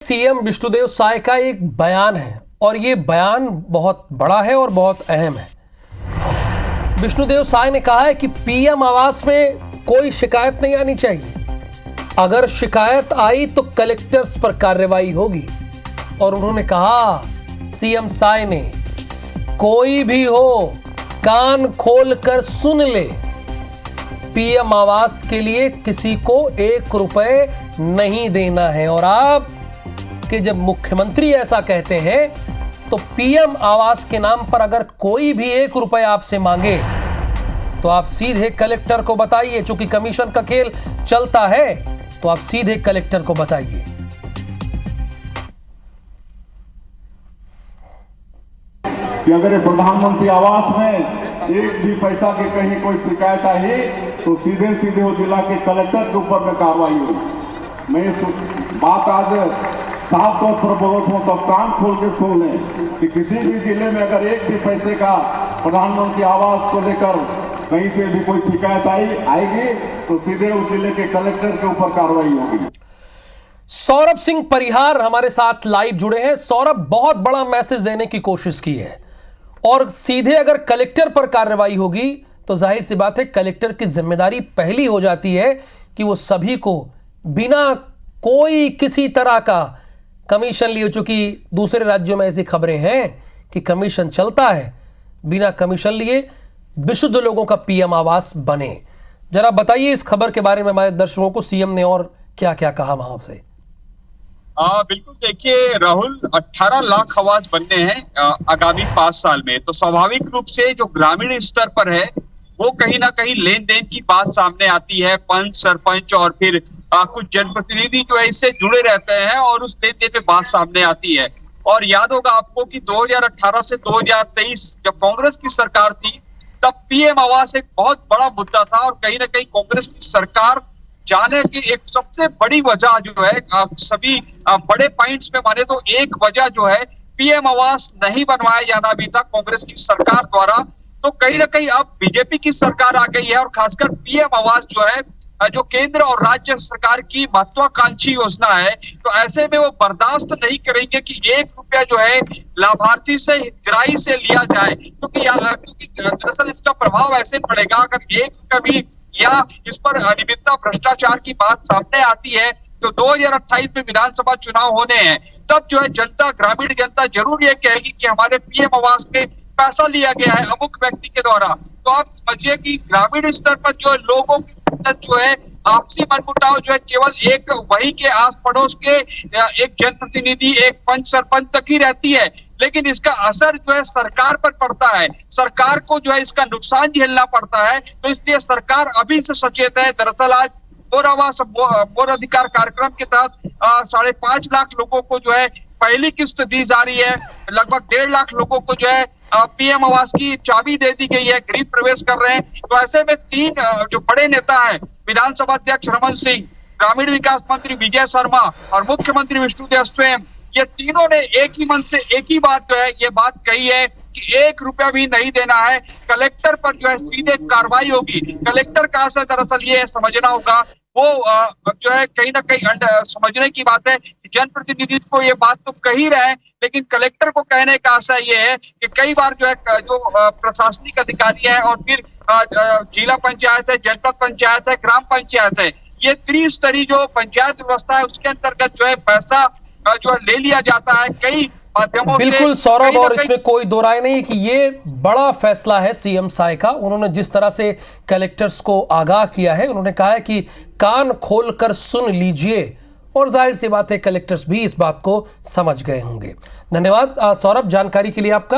CM Vishnudeo Sai का एक बयान है और ये बयान बहुत बड़ा है और बहुत अहम है। विष्णुदेव साय ने कहा है कि पीएम आवास में कोई शिकायत नहीं आनी चाहिए। अगर शिकायत आई तो कलेक्टर्स पर कार्रवाई होगी। और उन्होंने कहा, सीएम साय ने, कोई भी हो कान खोलकर सुन ले, पीएम आवास के लिए किसी को 1 रुपए नहीं देना है। और आप कि जब मुख्यमंत्री ऐसा कहते हैं तो पीएम आवास के नाम पर अगर कोई भी 1 रुपए आपसे मांगे तो आप सीधे कलेक्टर को बताइए। चूंकि कमीशन का खेल चलता है तो आप सीधे कलेक्टर को बताइए। कि अगर ये प्रधानमंत्री आवास में एक भी पैसा के कहीं कोई शिकायत आई तो सीधे सीधे वो जिला के कलेक्टर के ऊपर में कार्रवाई हुई। मैं इस बात आज साफ तौर पर बोलो तो सब कान खोल के सुन लें कि किसी भी जिले में अगर एक भी पैसे का प्रधानमंत्री आवास को लेकर कहीं से भी कोई शिकायत आएगी तो सीधे उस जिले के कलेक्टर के ऊपर कार्रवाई होगी। सौरभ सिंह परिहार हमारे साथ लाइव जुड़े हैं। सौरभ, बहुत बड़ा मैसेज देने की कोशिश की है और सीधे अगर कलेक्टर पर कार्रवाई होगी तो जाहिर सी बात है कलेक्टर की जिम्मेदारी पहली हो जाती है कि वो सभी को बिना कोई किसी तरह का कमीशन लिए, चूंकि दूसरे राज्यों में ऐसी खबरें हैं कि कमीशन चलता है, बिना कमीशन लिए विशुद्ध लोगों का पीएम आवास बने। जरा बताइए इस खबर के बारे में हमारे दर्शकों को, सीएम ने और क्या क्या कहा वहां से। बिल्कुल, देखिए राहुल, 18 लाख आवास बनने हैं आगामी 5 साल में। तो स्वाभाविक रूप से जो ग्रामीण स्तर पर है वो कहीं ना कहीं लेन देन की बात सामने आती है। पंच, सरपंच और फिर कुछ जनप्रतिनिधि जो है इससे जुड़े रहते हैं और उस लेन देन में बात सामने आती है। और याद होगा आपको कि 2018 से 2023 जब कांग्रेस की सरकार थी तब पीएम आवास एक बहुत बड़ा मुद्दा था और कहीं ना कहीं कांग्रेस की सरकार जाने की एक सबसे बड़ी वजह जो है, सभी बड़े पॉइंट्स में माने तो एक वजह जो है पीएम आवास नहीं बनवाया जाना भी था कांग्रेस की सरकार द्वारा। तो कहीं ना कहीं अब बीजेपी की सरकार आ गई है और खासकर पीएम आवास जो है, जो केंद्र और राज्य सरकार की महत्वाकांक्षी योजना है, तो ऐसे में वो बर्दाश्त नहीं करेंगे कि 1 रुपया जो है लाभार्थी से हितग्राही से लिया जाए। क्योंकि दरअसल इसका प्रभाव ऐसे पड़ेगा, अगर 1 रुपया भी या इस पर अनियमितता, भ्रष्टाचार की बात सामने आती है तो 2028 में विधानसभा चुनाव होने हैं, तब जो है जनता, ग्रामीण जनता जरूर ये कहेगी कि हमारे पीएम आवास में पैसा लिया गया है अमुक व्यक्ति के द्वारा। तो आप समझिए कि ग्रामीण स्तर पर जो लोगों की जो है आपसी मनमुटाव जो है केवल एक वही के आस पड़ोस के एक जनप्रतिनिधि, एक पंच, सरपंच तक ही रहती है, लेकिन इसका असर जो है सरकार पर पड़ता है। सरकार को जो है इसका नुकसान झेलना पड़ता है। तो इसलिए सरकार अभी से सचेत है। दरअसल आज मोर अधिकार कार्यक्रम के तहत 5.5 लाख लोगों को जो है पहली किस्त दी जा रही है। लगभग 1.5 लाख लोगों को जो है पीएम आवास की चाबी दे दी गई है, गृह प्रवेश कर रहे हैं। तो ऐसे में 3 जो बड़े नेता हैं, विधानसभा अध्यक्ष रमन सिंह, ग्रामीण विकास मंत्री विजय शर्मा और मुख्यमंत्री विष्णुदेव स्वयं, ये तीनों ने एक ही मन से एक ही बात जो है ये बात कही है कि 1 रुपया भी नहीं देना है। कलेक्टर पर जो है सीधे कार्रवाई होगी। कलेक्टर का असर दरअसल ये समझना होगा, वो जो है कहीं ना कहीं समझने की बात है। जनप्रतिनिधि को ये बात तो कह ही रहे हैं, लेकिन कलेक्टर को कहने का आशय ये है कि कई बार जो है जो प्रशासनिक अधिकारी है और फिर जिला पंचायत है, जनपद पंचायत है, ग्राम पंचायत है, ये त्रिस्तरीय जो पंचायत व्यवस्था है उसके अंतर्गत जो है पैसा जो है ले लिया जाता है कई माध्यमों से। बिल्कुल सौरभ, और इसमें कोई दो राय नहीं कि ये बड़ा फैसला है सीएम साय का। उन्होंने जिस तरह से कलेक्टर्स को आगाह किया है, उन्होंने कहा है कि कान खोलकर सुन लीजिए, और जाहिर सी बात है कलेक्टर्स भी इस बात को समझ गए होंगे। धन्यवाद सौरभ जानकारी के लिए आपका।